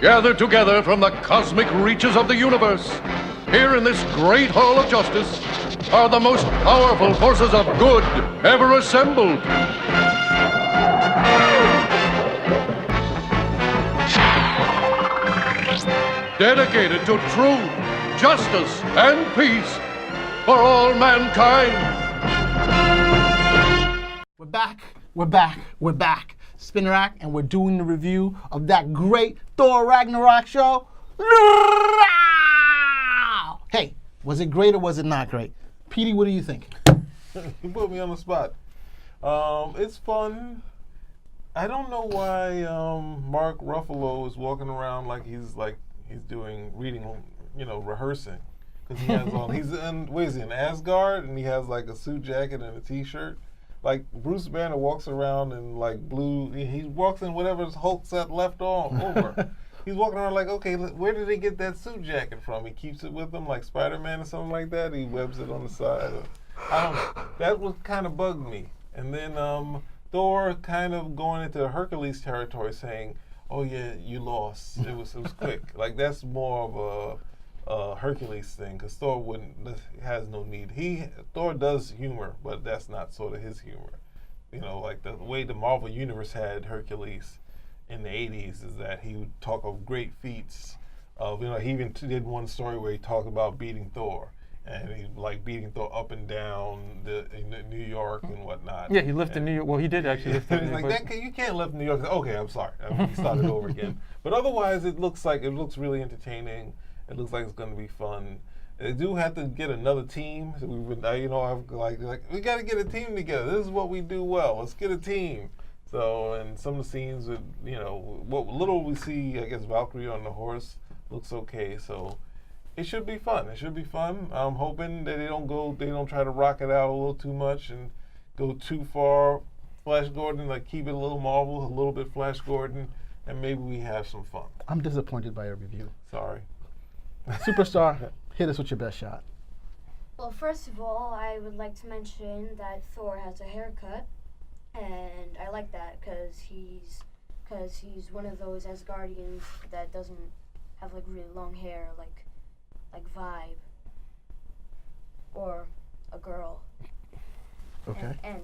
gathered together from the cosmic reaches of the universe, here in this great hall of justice, are the most powerful forces of good ever assembled. Dedicated to truth, justice, and peace for all mankind. We're back. Spinner Act, and we're doing the review of that great Thor Ragnarok show. Hey, was it great or was it not great? Petey, what do you think? You put me on the spot. It's fun. I don't know why Mark Ruffalo is walking around like he's doing reading, rehearsing, because he has on. He's in Asgard, and he has like a suit jacket and a T-shirt. Like Bruce Banner walks around in like blue. He walks in whatever his Hulk set left over. He's walking around like, okay, where did they get that suit jacket from? He keeps it with him like Spider-Man or something like that. He webs it on the side. I don't know. That was kind of bugged me. And then Thor kind of going into Hercules territory, saying, "Oh yeah, you lost. It was quick." Like that's more of a Hercules thing, because Thor has no need. Thor does humor, but that's not sort of his humor. Like the way the Marvel Universe had Hercules in the 80s is that he would talk of great feats of, he even did one story where he talked about beating Thor, and he like beating Thor up and down in New York and whatnot. Yeah, he lifted New York. Well, he did actually lift New York. Like you can't lift New York. Okay, I'm sorry. He started over again. But otherwise, it looks really entertaining. It looks like it's going to be fun. They do have to get another team. So we got to get a team together. This is what we do well. Let's get a team. So, and some of the scenes with, what little we see, I guess Valkyrie on the horse looks okay. So, it should be fun. I'm hoping that they don't try to rock it out a little too much and go too far. Flash Gordon, like keep it a little Marvel, a little bit Flash Gordon, and maybe we have some fun. I'm disappointed by your review. Sorry. Superstar, hit us with your best shot. Well, first of all, I would like to mention that Thor has a haircut, and I like that because he's one of those Asgardians that doesn't have like really long hair, like Vibe or a girl. Okay. And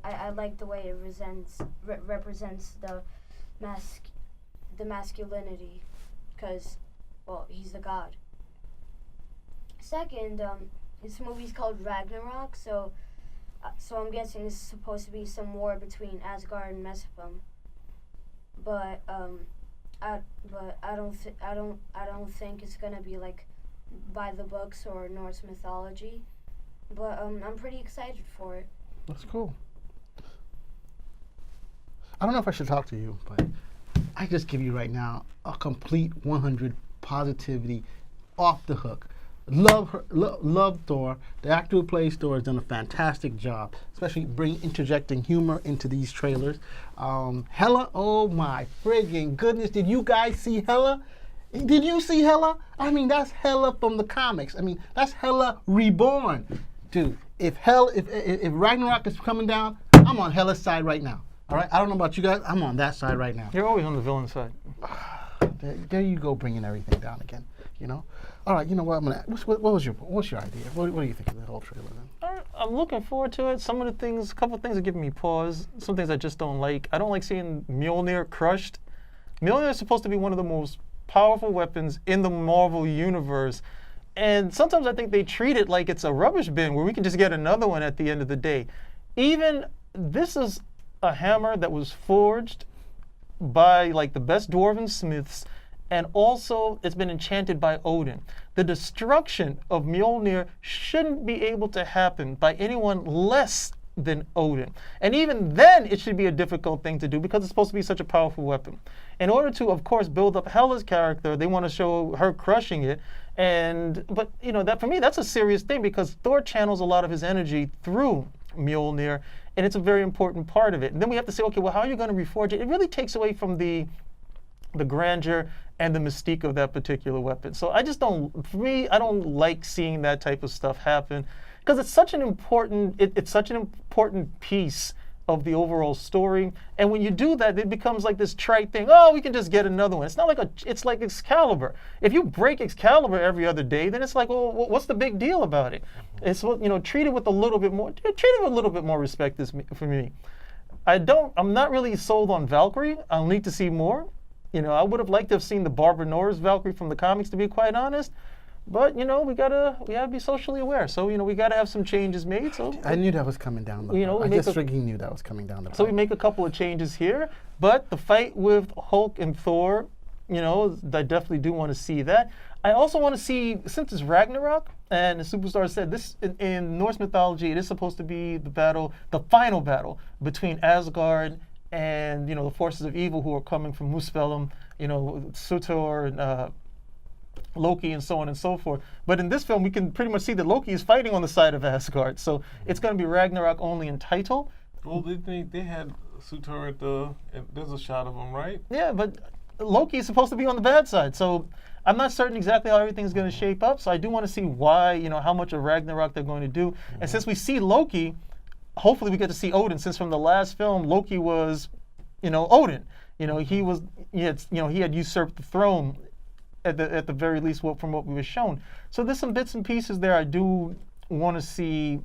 I like the way it represents the masculinity, because, well, he's the god. Second, this movie's called Ragnarok, so I'm guessing this is supposed to be some war between Asgard and Mephistophel. But I don't think it's gonna be like by the books or Norse mythology. But I'm pretty excited for it. That's cool. I don't know if I should talk to you, but I just give you right now a complete 100 positivity, off the hook. Love Thor. The actor who plays Thor has done a fantastic job, especially interjecting humor into these trailers. Hela, oh my friggin' goodness, did you guys see Hela? Did you see Hela? I mean, that's Hela from the comics. I mean, that's Hela reborn. Dude, if Ragnarok is coming down, I'm on Hela's side right now. All right, I don't know about you guys. I'm on that side right now. You're always on the villain side. There you go, bringing everything down again. All right, you know what? What's your idea? What do you think of the whole trailer then? I'm looking forward to it. A couple of things are giving me pause. Some things I just don't like. I don't like seeing Mjolnir crushed. Mjolnir is supposed to be one of the most powerful weapons in the Marvel universe. And sometimes I think they treat it like it's a rubbish bin where we can just get another one at the end of the day. Even this is a hammer that was forged by like the best dwarven smiths, and also it's been enchanted by Odin. The destruction of Mjolnir shouldn't be able to happen by anyone less than Odin. And even then, it should be a difficult thing to do because it's supposed to be such a powerful weapon. In order to, of course, build up Hela's character, they want to show her crushing it. But that for me, that's a serious thing because Thor channels a lot of his energy through Mjolnir, and it's a very important part of it. And then we have to say, okay, well, how are you going to reforge it? It really takes away from the grandeur and the mystique of that particular weapon. So I don't like seeing that type of stuff happen because it's such an important piece of the overall story. And when you do that, it becomes like this trite thing. Oh, we can just get another one. It's not like it's like Excalibur. If you break Excalibur every other day, then it's like, well, what's the big deal about it? It's, treat it with a little bit more, respect for me. I'm not really sold on Valkyrie. I'll need to see more. I would have liked to have seen the Barbara Norris Valkyrie from the comics, to be quite honest. But we gotta be socially aware. So we gotta have some changes made. So I knew that was coming down the pipe. I just freaking knew that was coming down the pipe. So we make a couple of changes here. But the fight with Hulk and Thor, I definitely do want to see that. I also want to see, since it's Ragnarok, and the Superstar said this in Norse mythology, it is supposed to be the final battle between Asgard and the forces of evil who are coming from Muspelheim, Surtur and Loki and so on and so forth. But in this film, we can pretty much see that Loki is fighting on the side of Asgard. So it's going to be Ragnarok only in title. Well, they had Surtur there's a shot of him, right? Yeah, but Loki is supposed to be on the bad side. So I'm not certain exactly how everything's going to shape up. So I do want to see why, how much of Ragnarok they're going to do. And since we see Loki, hopefully we get to see Odin, since from the last film, Loki was, Odin. He had usurped the throne at the very least from what we were shown. So there's some bits and pieces there I do want to see,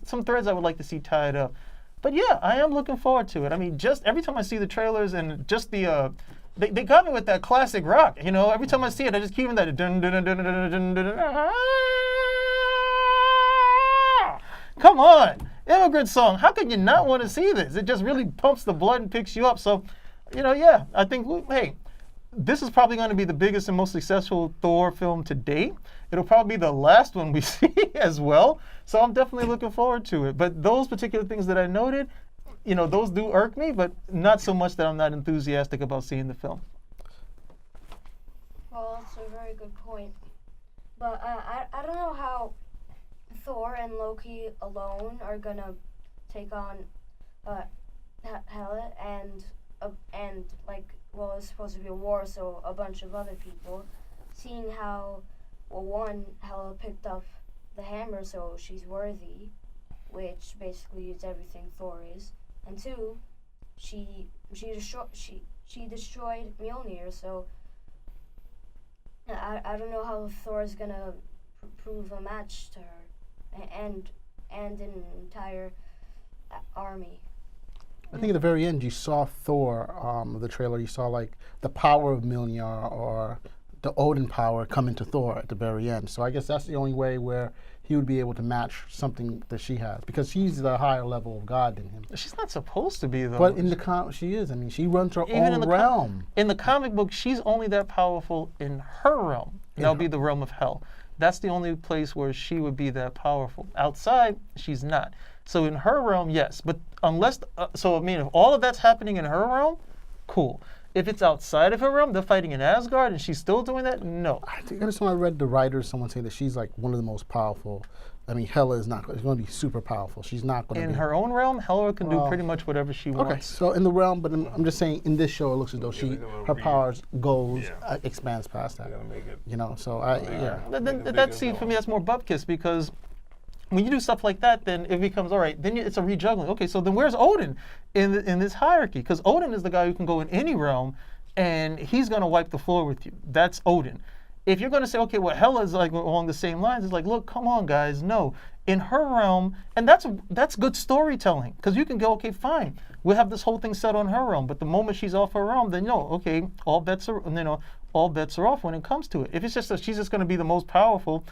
some threads I would like to see tied up. But yeah, I am looking forward to it. I mean, just every time I see the trailers and just the, they got me with that classic rock. Every time I see it, I just keep in that dun dun dun dun dun dun dun dun. Come on, immigrant song. How could you not want to see this? It just really pumps the blood and picks you up. So, yeah, I think, hey, this is probably going to be the biggest and most successful Thor film to date. It'll probably be the last one we see as well. So I'm definitely looking forward to it. But those particular things that I noted, those do irk me, but not so much that I'm not enthusiastic about seeing the film. Well, that's a very good point. But I don't know how Thor and Loki alone are going to take on Hela and it's supposed to be a war, so a bunch of other people. Seeing how, one, Hela picked up the hammer, so she's worthy, which basically is everything Thor is. And two, she destroyed Mjolnir, so I don't know how Thor is gonna prove a match to her, and an entire army. I think at the very end you saw Thor, the trailer, you saw like the power of Mjolnir or the Odin power come into Thor at the very end. So I guess that's the only way where he would be able to match something that she has, because she's the higher level of God than him. She's not supposed to be, though. But in the she is. I mean, she runs her own realm. In the comic book, she's only that powerful in her realm. That'll be the realm of hell. That's the only place where she would be that powerful. Outside, she's not. So in her realm, yes. But unless, if all of that's happening in her realm, cool. If it's outside of her realm, they're fighting in Asgard, and she's still doing that, no. I think I read the writers, someone say that she's like one of the most powerful. I mean, Hela is not. She's going to be super powerful. She's not going to be. In her own realm, Hela can do pretty much whatever she wants. Okay, so in the realm, but I'm just saying, in this show, it looks as though her powers expands past that. Make it, So for me, that's more bupkis, because when you do stuff like that, then it becomes, all right, then it's a rejuggling. Okay, so then where's Odin in this hierarchy? Because Odin is the guy who can go in any realm, and he's going to wipe the floor with you. That's Odin. If you're going to say, okay, well, Hela's like along the same lines, it's like, look, come on, guys, no. In her realm, and that's good storytelling, because you can go, okay, fine, we'll have this whole thing set on her realm, but the moment she's off her realm, then okay, all bets are off when it comes to it. If it's just that she's just going to be the most powerful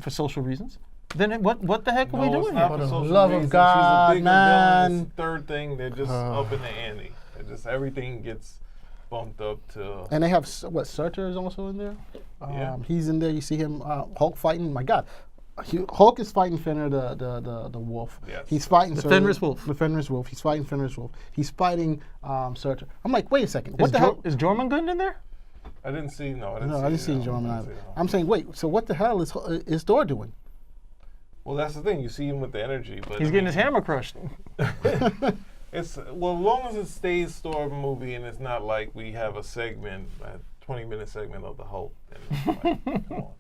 for social reasons, then what the heck are we doing here? For the love of God, she's a big man. This third thing, they're just up in the ante. Everything gets bumped up to. And they have Surtur is also in there. Yeah. He's in there. You see him, Hulk fighting. My God, Hulk is fighting Fenrir the wolf. Yes. He's fighting the Fenris wolf. The Fenris wolf. He's fighting Fenris wolf. He's fighting Surtur. I'm like, wait a second. What the hell is Jormungand in there? I didn't see. No, I didn't see Jormungand either. I'm saying, wait. So what the hell is Thor doing? Well, that's the thing. You see him with the energy, but he's getting his hammer crushed. As long as it stays Thor movie and it's not like we have a 20-minute segment of the Hulk. Then, come on.